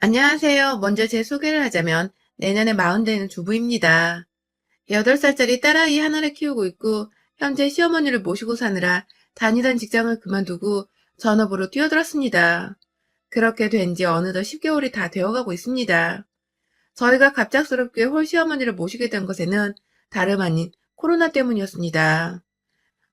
안녕하세요. 먼저 제 소개를 하자면 내년에 40 되는 주부입니다. 8살짜리 딸아이 하나를 키우고 있고 현재 시어머니를 모시고 사느라 다니던 직장을 그만두고 전업으로 뛰어들었습니다. 그렇게 된 지 어느덧 10개월이 다 되어가고 있습니다. 저희가 갑작스럽게 홀 시어머니를 모시게 된 것에는 다름 아닌 코로나 때문이었습니다.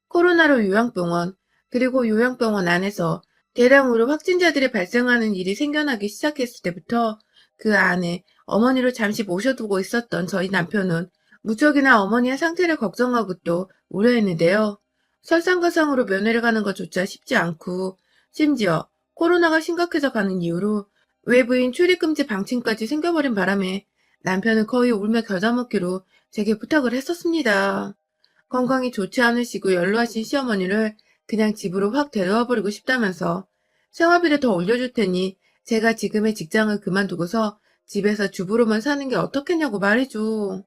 코로나로 요양병원, 그리고 요양병원 안에서 대량으로 확진자들이 발생하는 일이 생겨나기 시작했을 때부터 그 안에 어머니를 잠시 모셔두고 있었던 저희 남편은 무척이나 어머니의 상태를 걱정하고 또 우려했는데요. 설상가상으로 면회를 가는 것조차 쉽지 않고 심지어 코로나가 심각해져 가는 이유로 외부인 출입금지 방침까지 생겨버린 바람에 남편은 거의 울며 겨자 먹기로 제게 부탁을 했었습니다. 건강이 좋지 않으시고 연로하신 시어머니를 그냥 집으로 확 데려와 버리고 싶다면서 생활비를 더 올려줄 테니 제가 지금의 직장을 그만두고서 집에서 주부로만 사는 게 어떻겠냐고 말이죠.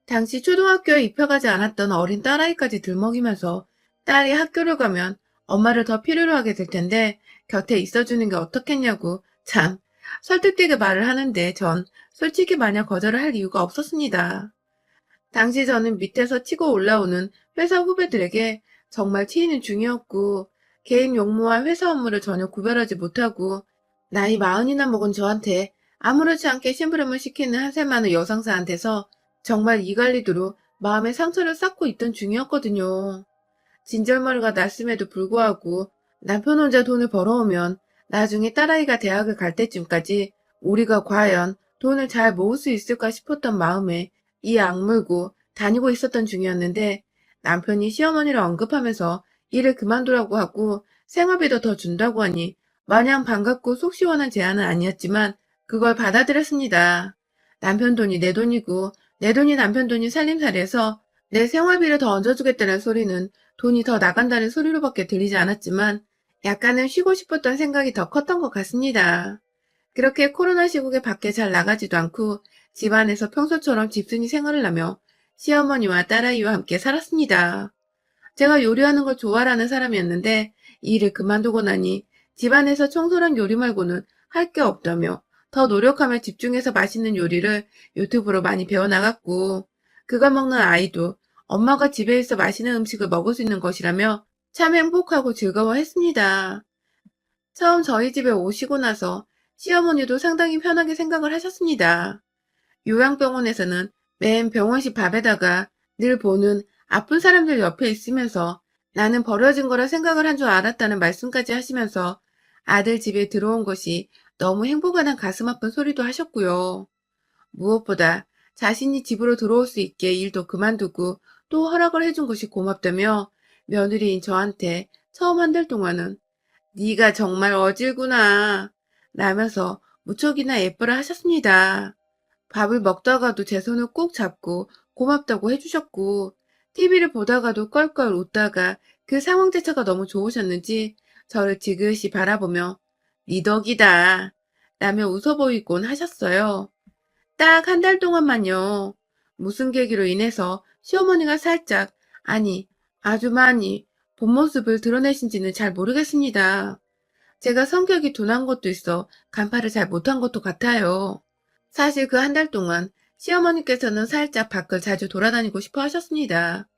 당시 초등학교에 입학하지 않았던 어린 딸아이까지 들먹이면서 딸이 학교를 가면 엄마를 더 필요로 하게 될 텐데 곁에 있어주는 게 어떻겠냐고 참 설득되게 말을 하는데 전 솔직히 마냥 거절을 할 이유가 없었습니다. 당시 저는 밑에서 치고 올라오는 회사 후배들에게 정말 치이는 중이었고, 개인 용무와 회사 업무를 전혀 구별하지 못하고, 나이 40이나 먹은 저한테 아무렇지 않게 심부름을 시키는 한 살 많은 여상사한테서 정말 이갈리도록 마음의 상처를 쌓고 있던 중이었거든요. 진절머리가 났음에도 불구하고 남편 혼자 돈을 벌어오면 나중에 딸아이가 대학을 갈 때쯤까지 우리가 과연 돈을 잘 모을 수 있을까 싶었던 마음에 이 악물고 다니고 있었던 중이었는데 남편이 시어머니를 언급하면서 일을 그만두라고 하고 생활비도 더 준다고 하니 마냥 반갑고 속 시원한 제안은 아니었지만 그걸 받아들였습니다. 남편 돈이 내 돈이고 내 돈이 남편 돈이 살림살이해서 내 생활비를 더 얹어주겠다는 소리는 돈이 더 나간다는 소리로밖에 들리지 않았지만 약간은 쉬고 싶었던 생각이 더 컸던 것 같습니다. 그렇게 코로나 시국에 밖에 잘 나가지도 않고 집안에서 평소처럼 집순이 생활을 하며 시어머니와 딸아이와 함께 살았습니다. 제가 요리하는 걸 좋아하는 사람이었는데 이 일을 그만두고 나니 집안에서 청소랑 요리 말고는 할 게 없다며 더 노력하며 집중해서 맛있는 요리를 유튜브로 많이 배워나갔고 그걸 먹는 아이도 엄마가 집에 있어 맛있는 음식을 먹을 수 있는 것이라며 참 행복하고 즐거워했습니다. 처음 저희 집에 오시고 나서 시어머니도 상당히 편하게 생각을 하셨습니다. 요양병원에서는 맨 병원식 밥에다가 늘 보는 아픈 사람들 옆에 있으면서 나는 버려진 거라 생각을 한 줄 알았다는 말씀까지 하시면서 아들 집에 들어온 것이 너무 행복하단 가슴 아픈 소리도 하셨고요. 무엇보다 자신이 집으로 들어올 수 있게 일도 그만두고 또 허락을 해준 것이 고맙다며 며느리인 저한테 처음 한 달 동안은 네가 정말 어질구나 라면서 무척이나 예뻐라 하셨습니다. 밥을 먹다가도 제 손을 꼭 잡고 고맙다고 해주셨고 TV를 보다가도 껄껄 웃다가 그 상황 자체가 너무 좋으셨는지 저를 지그시 바라보며 네 덕이다 라며 웃어 보이곤 하셨어요. 딱 한 달 동안만요. 무슨 계기로 인해서 시어머니가 살짝, 아니, 아주 많이 본 모습을 드러내신지는 잘 모르겠습니다. 제가 성격이 둔한 것도 있어 간파를 잘 못한 것도 같아요. 사실 그 한 달 동안 시어머니께서는 살짝 밖을 자주 돌아다니고 싶어 하셨습니다.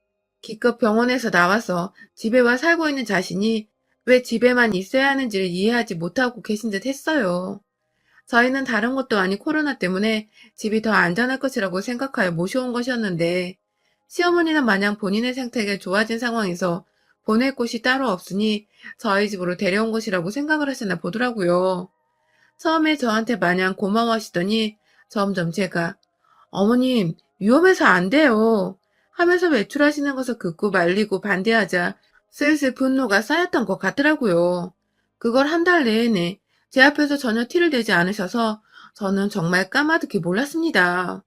기껏 병원에서 나와서 집에 와 살고 있는 자신이 왜 집에만 있어야 하는지를 이해하지 못하고 계신 듯 했어요. 저희는 다른 것도 아닌 코로나 때문에 집이 더 안전할 것이라고 생각하여 모셔온 것이었는데 시어머니는 마냥 본인의 상태가 좋아진 상황에서 보낼 곳이 따로 없으니 저희 집으로 데려온 것이라고 생각을 하시나 보더라고요. 처음에 저한테 마냥 고마워하시더니 점점 제가 어머님 위험해서 안 돼요 하면서 외출하시는 것을 긋고 말리고 반대하자 슬슬 분노가 쌓였던 것 같더라고요. 그걸 한 달 내내 제 앞에서 전혀 티를 내지 않으셔서 저는 정말 까마득히 몰랐습니다.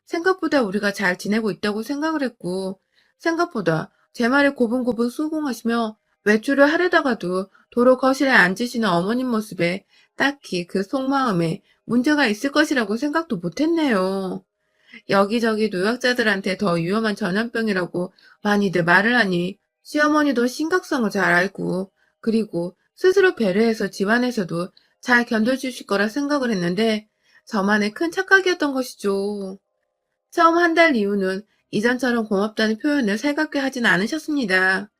생각보다 우리가 잘 지내고 있다고 생각을 했고 생각보다 제 말에 고분고분 수긍하시며 외출을 하려다가도 도로 거실에 앉으시는 어머님 모습에 딱히 그 속마음에 문제가 있을 것이라고 생각도 못했네요. 여기저기 노약자들한테 더 위험한 전염병이라고 많이들 말을 하니 시어머니도 심각성을 잘 알고 그리고 스스로 배려해서 집안에서도 잘 견뎌주실 거라 생각을 했는데 저만의 큰 착각이었던 것이죠. 처음 한 달 이후는 이전처럼 고맙다는 표현을 살갑게 하진 않으셨습니다.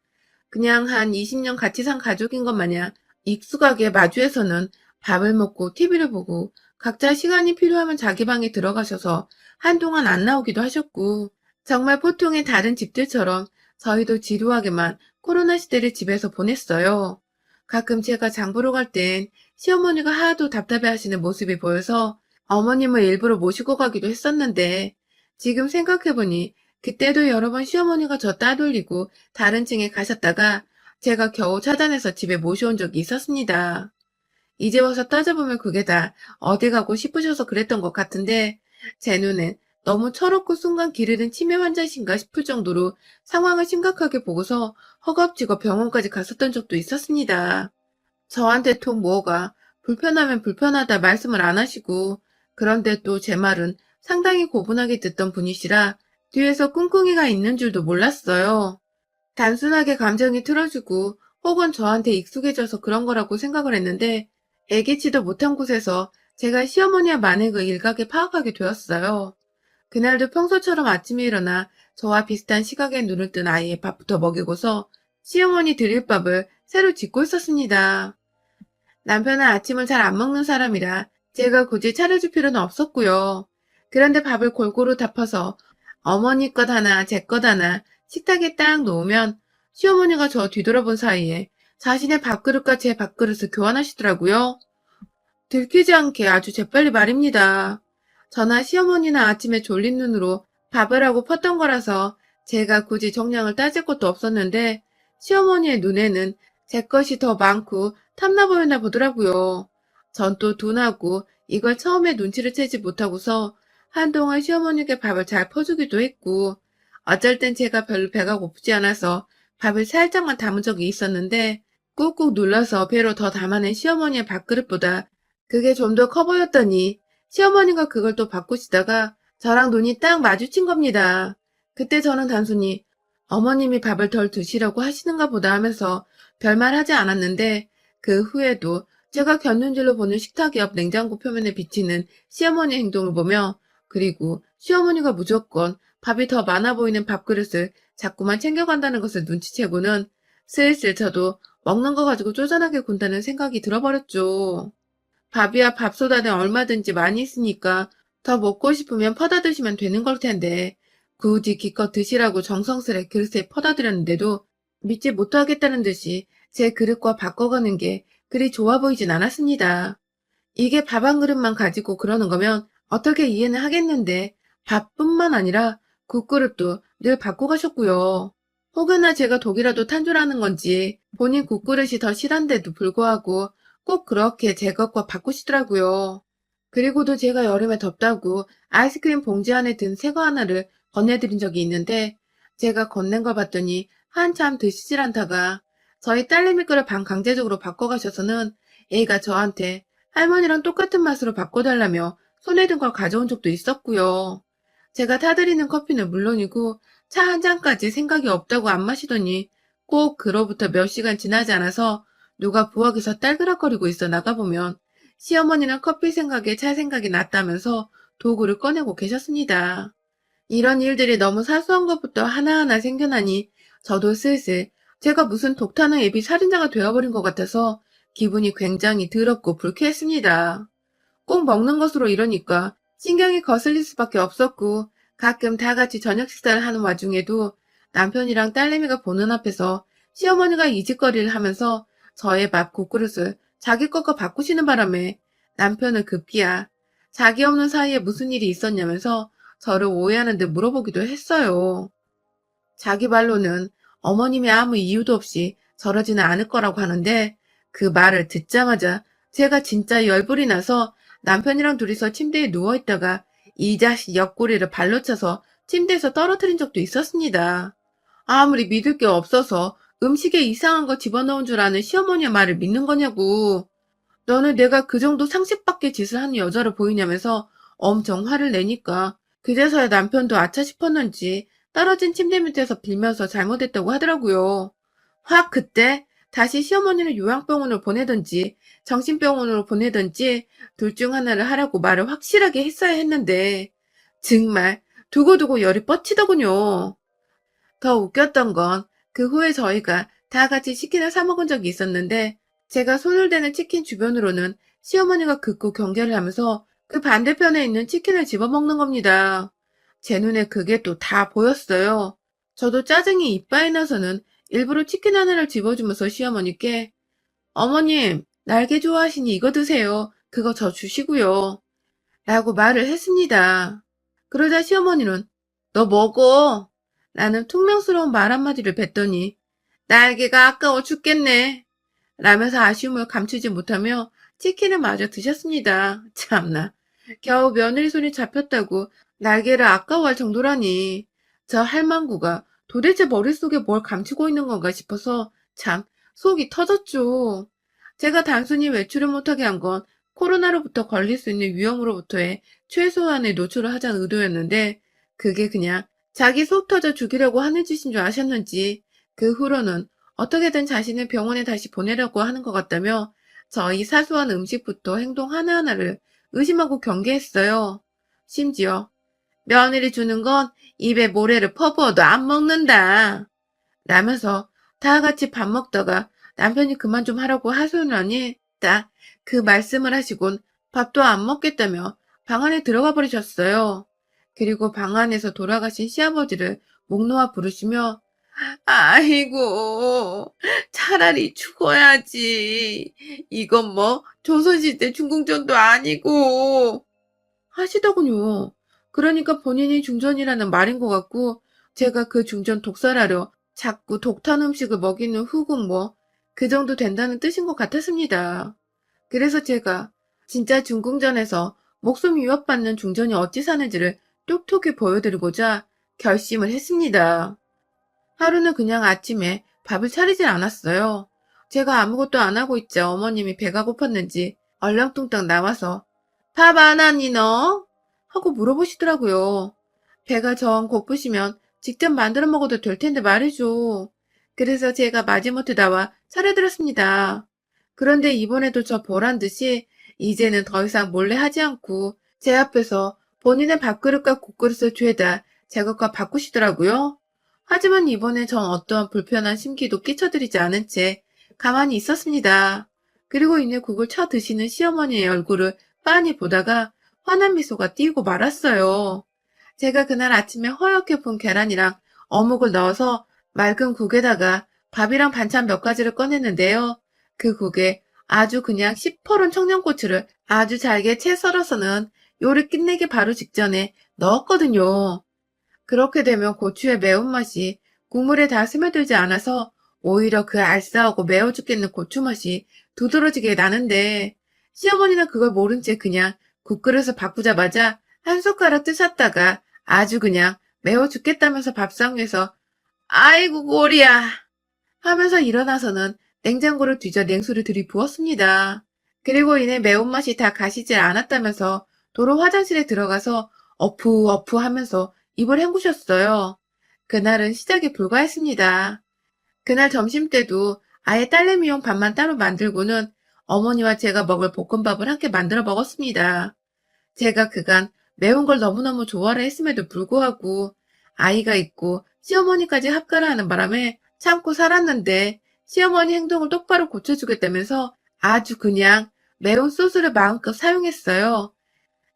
그냥 한 20년 같이 산 가족인 것 마냥 익숙하게 마주해서는 밥을 먹고 TV를 보고 각자 시간이 필요하면 자기 방에 들어가셔서 한동안 안 나오기도 하셨고 정말 보통의 다른 집들처럼 저희도 지루하게만 코로나 시대를 집에서 보냈어요. 가끔 제가 장 보러 갈 땐 시어머니가 하도 답답해 하시는 모습이 보여서 어머님을 일부러 모시고 가기도 했었는데 지금 생각해보니 그때도 여러 번 시어머니가 저 따돌리고 다른 층에 가셨다가 제가 겨우 찾아내서 집에 모셔온 적이 있었습니다. 이제 와서 따져보면 그게 다 어디 가고 싶으셔서 그랬던 것 같은데 제 눈엔 너무 철없고 순간 길 잃은 치매 환자이신가 싶을 정도로 상황을 심각하게 보고서 허겁지겁 병원까지 갔었던 적도 있었습니다. 저한테 통 뭐가 불편하면 불편하다 말씀을 안 하시고 그런데 또 제 말은 상당히 고분하게 듣던 분이시라 뒤에서 꿍꿍이가 있는 줄도 몰랐어요. 단순하게 감정이 틀어지고 혹은 저한테 익숙해져서 그런 거라고 생각을 했는데 예기치도 못한 곳에서 제가 시어머니와 만행을 일각에 파악하게 되었어요. 그날도 평소처럼 아침에 일어나 저와 비슷한 시각에 눈을 뜬 아이의 밥부터 먹이고서 시어머니 드릴 밥을 새로 짓고 있었습니다. 남편은 아침을 잘 안 먹는 사람이라 제가 굳이 차려줄 필요는 없었고요. 그런데 밥을 골고루 덮어서 어머니 것 하나 제 것 하나 식탁에 딱 놓으면 시어머니가 저 뒤돌아본 사이에 자신의 밥그릇과 제 밥그릇을 교환하시더라고요. 들키지 않게 아주 재빨리 말입니다. 저나 시어머니나 아침에 졸린 눈으로 밥을 하고 펐던 거라서 제가 굳이 정량을 따질 것도 없었는데 시어머니의 눈에는 제 것이 더 많고 탐나 보였나 보더라고요. 전 또 둔하고 이걸 처음에 눈치를 채지 못하고서 한동안 시어머니께 밥을 잘 퍼주기도 했고 어쩔 땐 제가 별로 배가 고프지 않아서 밥을 살짝만 담은 적이 있었는데 꾹꾹 눌러서 배로 더 담아낸 시어머니의 밥그릇보다 그게 좀 더 커 보였더니 시어머니가 그걸 또 바꾸시다가 저랑 눈이 딱 마주친 겁니다. 그때 저는 단순히 어머님이 밥을 덜 드시려고 하시는가 보다 하면서 별말 하지 않았는데 그 후에도 제가 곁눈질로 보는 식탁 옆 냉장고 표면에 비치는 시어머니 행동을 보며 그리고 시어머니가 무조건 밥이 더 많아 보이는 밥그릇을 자꾸만 챙겨간다는 것을 눈치채고는 슬슬 저도 먹는 거 가지고 쪼잔하게 군다는 생각이 들어버렸죠. 밥이야 밥솥안에 얼마든지 많이 있으니까 더 먹고 싶으면 퍼다 드시면 되는 걸 텐데 굳이 기껏 드시라고 정성스레 그릇에 퍼다 드렸는데도 믿지 못하겠다는 듯이 제 그릇과 바꿔가는 게 그리 좋아 보이진 않았습니다. 이게 밥 한 그릇만 가지고 그러는 거면 어떻게 이해는 하겠는데 밥뿐만 아니라 국그릇도 늘 바꿔 가셨고요. 혹여나 제가 독이라도 탄 줄 아는 건지 본인 국그릇이 더 실한데도 불구하고 꼭 그렇게 제 것과 바꾸시더라고요. 그리고도 제가 여름에 덥다고 아이스크림 봉지 안에 든 새 거 하나를 건네드린 적이 있는데 제가 건넨 걸 봤더니 한참 드시질 않다가 저희 딸내미 거를 반 강제적으로 바꿔가셔서는 애가 저한테 할머니랑 똑같은 맛으로 바꿔달라며 손에 든 걸 가져온 적도 있었고요. 제가 타드리는 커피는 물론이고 차 한 잔까지 생각이 없다고 안 마시더니 꼭 그로부터 몇 시간 지나지 않아서 누가 부엌에서 딸그락거리고 있어 나가보면 시어머니는 커피 생각에 차 생각이 났다면서 도구를 꺼내고 계셨습니다. 이런 일들이 너무 사소한 것부터 하나하나 생겨나니 저도 슬슬 제가 무슨 독타는 예비 살인자가 되어버린 것 같아서 기분이 굉장히 더럽고 불쾌했습니다. 꼭 먹는 것으로 이러니까 신경이 거슬릴 수밖에 없었고 가끔 다 같이 저녁 식사를 하는 와중에도 남편이랑 딸내미가 보는 앞에서 시어머니가 이짓거리를 하면서 저의 밥 국그릇을 자기 것과 바꾸시는 바람에 남편은 급기야 자기 없는 사이에 무슨 일이 있었냐면서 저를 오해하는 듯 물어보기도 했어요. 자기 말로는 어머님이 아무 이유도 없이 저러지는 않을 거라고 하는데 그 말을 듣자마자 제가 진짜 열불이 나서 남편이랑 둘이서 침대에 누워있다가 이 자식 옆구리를 발로 차서 침대에서 떨어뜨린 적도 있었습니다. 아무리 믿을 게 없어서 음식에 이상한 거 집어넣은 줄 아는 시어머니의 말을 믿는 거냐고. 너는 내가 그 정도 상식 밖의 짓을 하는 여자로 보이냐면서 엄청 화를 내니까 그제서야 남편도 아차 싶었는지 떨어진 침대 밑에서 빌면서 잘못했다고 하더라고요. 확 그때 다시 시어머니를 요양병원으로 보내든지 정신병원으로 보내든지 둘 중 하나를 하라고 말을 확실하게 했어야 했는데 정말 두고두고 열이 뻗치더군요. 더 웃겼던 건 그 후에 저희가 다 같이 치킨을 사 먹은 적이 있었는데 제가 손을 대는 치킨 주변으로는 시어머니가 극구 경계를 하면서 그 반대편에 있는 치킨을 집어먹는 겁니다. 제 눈에 그게 또 다 보였어요. 저도 짜증이 이빠이 나서는 일부러 치킨 하나를 집어주면서 시어머니께 어머님, 날개 좋아하시니 이거 드세요. 그거 저 주시고요. 라고 말을 했습니다. 그러자 시어머니는 너 먹어. 라는 퉁명스러운 말 한마디를 뱉더니 날개가 아까워 죽겠네. 라면서 아쉬움을 감추지 못하며 치킨을 마저 드셨습니다. 참나. 겨우 며느리 손이 잡혔다고 날개를 아까워할 정도라니. 저 할망구가 도대체 머릿속에 뭘 감추고 있는 건가 싶어서 참 속이 터졌죠. 제가 단순히 외출을 못하게 한 건 코로나로부터 걸릴 수 있는 위험으로부터의 최소한의 노출을 하자는 의도였는데 그게 그냥 자기 속 터져 죽이려고 하는 짓인 줄 아셨는지 그 후로는 어떻게든 자신을 병원에 다시 보내려고 하는 것 같다며 저희 사소한 음식부터 행동 하나하나를 의심하고 경계했어요. 심지어 며느리 주는 건 입에 모래를 퍼부어도 안 먹는다. 라면서 다 같이 밥 먹다가 남편이 그만 좀 하라고 하소연하니 딱 그 말씀을 하시곤 밥도 안 먹겠다며 방 안에 들어가 버리셨어요. 그리고 방 안에서 돌아가신 시아버지를 목 놓아 부르시며 아이고 차라리 죽어야지. 이건 뭐 조선시대 중궁전도 아니고 하시더군요. 그러니까 본인이 중전이라는 말인 것 같고 제가 그 중전 독살하려 자꾸 독탄 음식을 먹이는 후궁 뭐 그 정도 된다는 뜻인 것 같았습니다. 그래서 제가 진짜 중궁전에서 목숨 위협받는 중전이 어찌 사는지를 똑똑히 보여드리고자 결심을 했습니다. 하루는 그냥 아침에 밥을 차리질 않았어요. 제가 아무것도 안 하고 있자 어머님이 배가 고팠는지 얼렁뚱땅 나와서 밥 안 하니 너? 하고 물어보시더라고요. 배가 정 고프시면 직접 만들어 먹어도 될 텐데 말이죠. 그래서 제가 마지못해 나와 차려드렸습니다. 그런데 이번에도 저 보란 듯이 이제는 더 이상 몰래 하지 않고 제 앞에서 본인의 밥그릇과 국그릇을 죄다 제 것과 바꾸시더라고요. 하지만 이번에 전 어떠한 불편한 심기도 끼쳐드리지 않은 채 가만히 있었습니다. 그리고 이내 국을 쳐 드시는 시어머니의 얼굴을 빤히 보다가 환한 미소가 띄고 말았어요. 제가 그날 아침에 허옇게 푼 계란이랑 어묵을 넣어서 맑은 국에다가 밥이랑 반찬 몇 가지를 꺼냈는데요. 그 국에 아주 그냥 시퍼런 청양고추를 아주 잘게 채 썰어서는 요리 끝내기 바로 직전에 넣었거든요. 그렇게 되면 고추의 매운맛이 국물에 다 스며들지 않아서 오히려 그 알싸하고 매워 죽겠는 고추 맛이 두드러지게 나는데 시어머니는 그걸 모른 채 그냥 국그릇을 바꾸자마자 한 숟가락 뜨셨다가 아주 그냥 매워 죽겠다면서 밥상 위에서 아이고 고리야 하면서 일어나서는 냉장고를 뒤져 냉수를 들이부었습니다. 그리고 이내 매운맛이 다 가시질 않았다면서 도로 화장실에 들어가서 어푸어푸 하면서 입을 헹구셨어요. 그날은 시작에 불과했습니다. 그날 점심때도 아예 딸내미용 밥만 따로 만들고는 어머니와 제가 먹을 볶음밥을 함께 만들어 먹었습니다. 제가 그간 매운 걸 너무너무 좋아를 했음에도 불구하고 아이가 있고 시어머니까지 합가를 하는 바람에 참고 살았는데 시어머니 행동을 똑바로 고쳐주겠다면서 아주 그냥 매운 소스를 마음껏 사용했어요.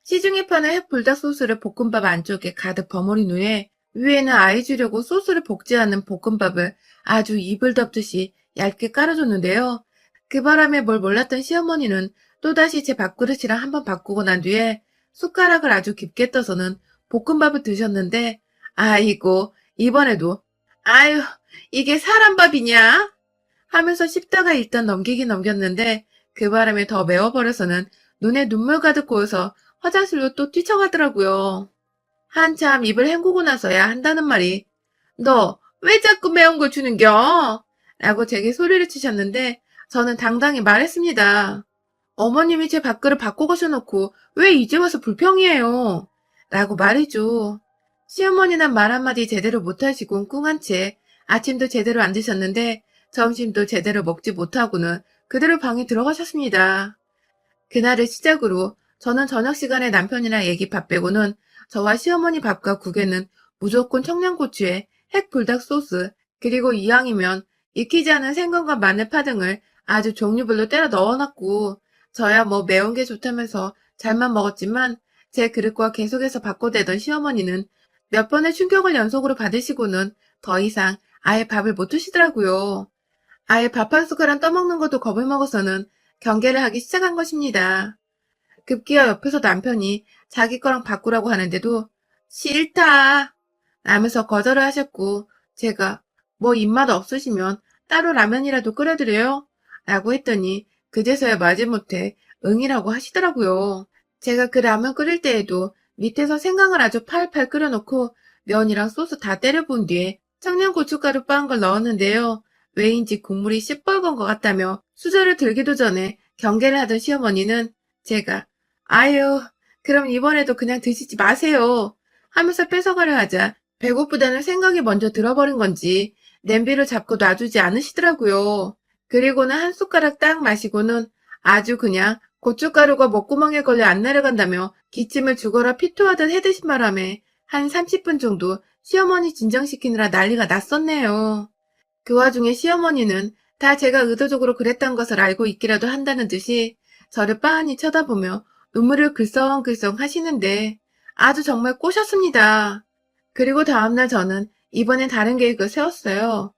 시중에 파는 햇불닭 소스를 볶음밥 안쪽에 가득 버무린 후에 위에는 아이 주려고 소스를 볶지 않은 볶음밥을 아주 이불 덮듯이 얇게 깔아줬는데요. 그 바람에 뭘 몰랐던 시어머니는 또다시 제 밥그릇이랑 한번 바꾸고 난 뒤에 숟가락을 아주 깊게 떠서는 볶음밥을 드셨는데 아이고 이번에도 아유 이게 사람 밥이냐? 하면서 씹다가 일단 넘기긴 넘겼는데 그 바람에 더 매워버려서는 눈에 눈물 가득 고여서 화장실로 또 뛰쳐가더라고요. 한참 입을 헹구고 나서야 한다는 말이 너 왜 자꾸 매운 걸 주는겨? 라고 제게 소리를 치셨는데 저는 당당히 말했습니다. 어머님이 제 밥그릇 바꿔 가셔놓고 왜 이제 와서 불평이에요? 라고 말이죠. 시어머니는 말 한마디 제대로 못하시고 꿍한 채 아침도 제대로 안 드셨는데 점심도 제대로 먹지 못하고는 그대로 방에 들어가셨습니다. 그날을 시작으로 저는 저녁 시간에 남편이랑 애기 밥 빼고는 저와 시어머니 밥과 국에는 무조건 청양고추에 핵불닭 소스, 그리고 이왕이면 익히지 않은 생강과 마늘파 등을 아주 종류별로 때려 넣어놨고, 저야 뭐 매운 게 좋다면서 잘만 먹었지만 제 그릇과 계속해서 바꿔대던 시어머니는 몇 번의 충격을 연속으로 받으시고는 더 이상 아예 밥을 못 드시더라고요. 아예 밥 한 숟가락 떠먹는 것도 겁을 먹어서는 경계를 하기 시작한 것입니다. 급기야 옆에서 남편이 자기 거랑 바꾸라고 하는데도 싫다 라면서 거절을 하셨고, 제가 뭐 입맛 없으시면 따로 라면이라도 끓여드려요? 라고 했더니 그제서야 마지못해 응이라고 하시더라고요. 제가 그 라면 끓일 때에도 밑에서 생강을 아주 팔팔 끓여놓고 면이랑 소스 다 때려본 뒤에 청양고춧가루 빻은 걸 넣었는데요. 왜인지 국물이 시뻘건 것 같다며 수저를 들기도 전에 경계를 하던 시어머니는 제가 아유, 그럼 이번에도 그냥 드시지 마세요 하면서 뺏어가려 하자 배고프다는 생각이 먼저 들어버린 건지 냄비를 잡고 놔두지 않으시더라고요. 그리고는 한 숟가락 딱 마시고는 아주 그냥 고춧가루가 목구멍에 걸려 안 내려간다며 기침을 죽어라 피토하듯 해대신 바람에 한 30분 정도 시어머니 진정시키느라 난리가 났었네요. 그 와중에 시어머니는 다 제가 의도적으로 그랬던 것을 알고 있기라도 한다는 듯이 저를 빤히 쳐다보며 눈물을 글썽글썽 하시는데 아주 정말 꼬셨습니다. 그리고 다음날 저는 이번엔 다른 계획을 세웠어요.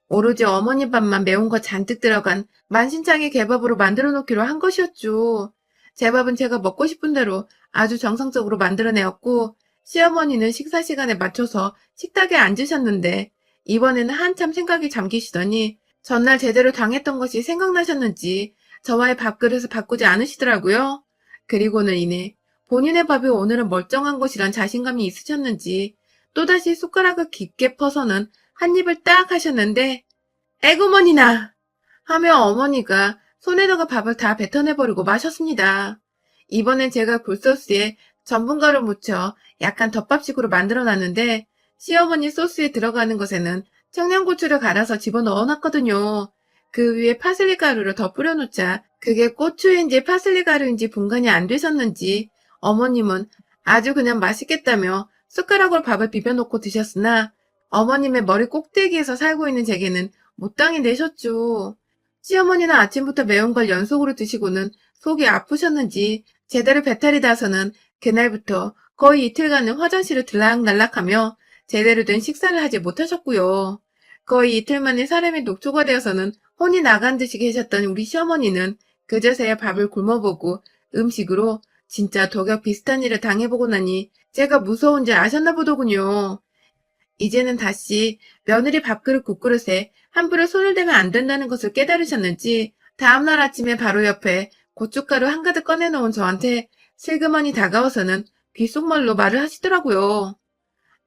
오로지 어머니 밥만 매운 거 잔뜩 들어간 만신창이 개밥으로 만들어 놓기로 한 것이었죠. 제 밥은 제가 먹고 싶은 대로 아주 정성적으로 만들어내었고, 시어머니는 식사 시간에 맞춰서 식탁에 앉으셨는데 이번에는 한참 생각이 잠기시더니 전날 제대로 당했던 것이 생각나셨는지 저와의 밥그릇을 바꾸지 않으시더라고요. 그리고는 이내 본인의 밥이 오늘은 멀쩡한 것이란 자신감이 있으셨는지 또다시 숟가락을 깊게 퍼서는 한 입을 딱 하셨는데 에구머니나 하며 어머니가 손에다가 밥을 다 뱉어내버리고 마셨습니다. 이번엔 제가 굴소스에 전분가루 묻혀 약간 덮밥식으로 만들어놨는데 시어머니 소스에 들어가는 것에는 청양고추를 갈아서 집어넣어놨거든요. 그 위에 파슬리 가루를 더 뿌려놓자 그게 고추인지 파슬리 가루인지 분간이 안 되셨는지 어머님은 아주 그냥 맛있겠다며 숟가락으로 밥을 비벼놓고 드셨으나 어머님의 머리 꼭대기에서 살고 있는 제게는 못당히 내셨죠. 시어머니는 아침부터 매운 걸 연속으로 드시고는 속이 아프셨는지 제대로 배탈이 나서는 그날부터 거의 이틀간은 화장실을 들락날락하며 제대로 된 식사를 하지 못하셨고요. 거의 이틀 만에 사람이 녹초가 되어서는 혼이 나간 듯이 계셨던 우리 시어머니는 그제서야 밥을 굶어보고 음식으로 진짜 독약 비슷한 일을 당해보고 나니 제가 무서운지 아셨나 보더군요. 이제는 다시 며느리 밥그릇 국그릇에 함부로 손을 대면 안 된다는 것을 깨달으셨는지 다음날 아침에 바로 옆에 고춧가루 한가득 꺼내놓은 저한테 슬그머니 다가와서는 귓속말로 말을 하시더라고요.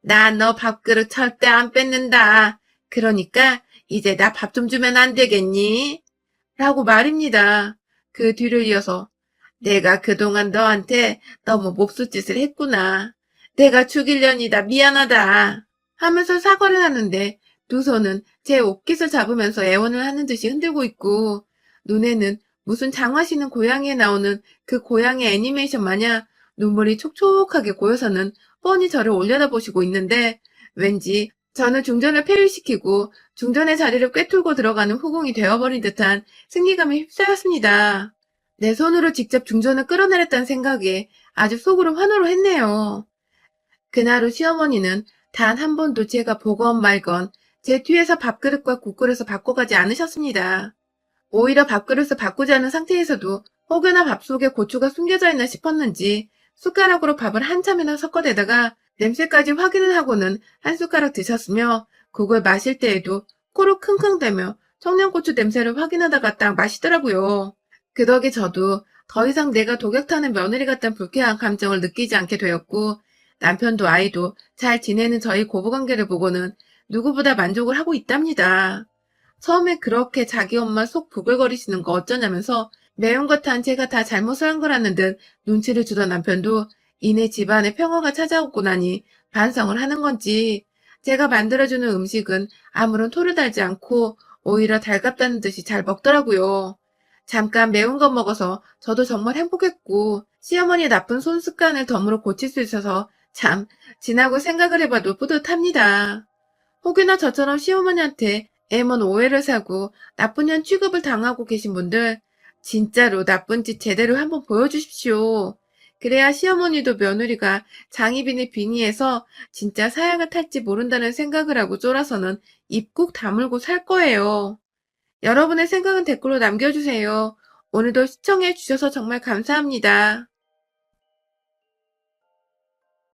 나 너 밥그릇 절대 안 뺏는다. 그러니까 이제 나 밥 좀 주면 안 되겠니? 라고 말입니다. 그 뒤를 이어서 내가 그동안 너한테 너무 몹쓸짓을 했구나. 내가 죽일년이다. 미안하다. 하면서 사과를 하는데 두 손은 제 옷깃을 잡으면서 애원을 하는 듯이 흔들고 있고 눈에는 무슨 장화시는 고양이에 나오는 그 고양이 애니메이션 마냥 눈물이 촉촉하게 고여서는 뻔히 저를 올려다보시고 있는데 왠지 저는 중전을 폐위시키고 중전의 자리를 꿰뚫고 들어가는 후궁이 되어버린 듯한 승리감에 휩싸였습니다. 내 손으로 직접 중전을 끌어내렸다는 생각에 아주 속으로 환호를 했네요. 그날 후 시어머니는 단 한 번도 제가 보건 말건 제 뒤에서 밥그릇과 국그릇을 바꿔가지 않으셨습니다. 오히려 밥그릇을 바꾸지 않은 상태에서도 혹여나 밥 속에 고추가 숨겨져 있나 싶었는지 숟가락으로 밥을 한참이나 섞어대다가 냄새까지 확인을 하고는 한 숟가락 드셨으며 국을 마실 때에도 코로 킁킁대며 청양고추 냄새를 확인하다가 딱 마시더라고요. 그 덕에 저도 더 이상 내가 독약타는 며느리 같다는 불쾌한 감정을 느끼지 않게 되었고 남편도 아이도 잘 지내는 저희 고부관계를 보고는 누구보다 만족을 하고 있답니다. 처음에 그렇게 자기 엄마 속 부글거리시는 거 어쩌냐면서 매운 것 한 제가 다 잘못을 한 거라는 듯 눈치를 주던 남편도 이내 집안에 평화가 찾아오고 나니 반성을 하는 건지 제가 만들어주는 음식은 아무런 토를 달지 않고 오히려 달갑다는 듯이 잘 먹더라고요. 잠깐 매운 거 먹어서 저도 정말 행복했고, 시어머니의 나쁜 손습관을 덤으로 고칠 수 있어서 참, 지나고 생각을 해봐도 뿌듯합니다. 혹여나 저처럼 시어머니한테 애먼 오해를 사고 나쁜 년 취급을 당하고 계신 분들, 진짜로 나쁜 짓 제대로 한번 보여주십시오. 그래야 시어머니도 며느리가 장희빈이 빙의해서 진짜 사양을 탈지 모른다는 생각을 하고 쫄아서는 입 꾹 다물고 살 거예요. 여러분의 생각은 댓글로 남겨주세요. 오늘도 시청해주셔서 정말 감사합니다.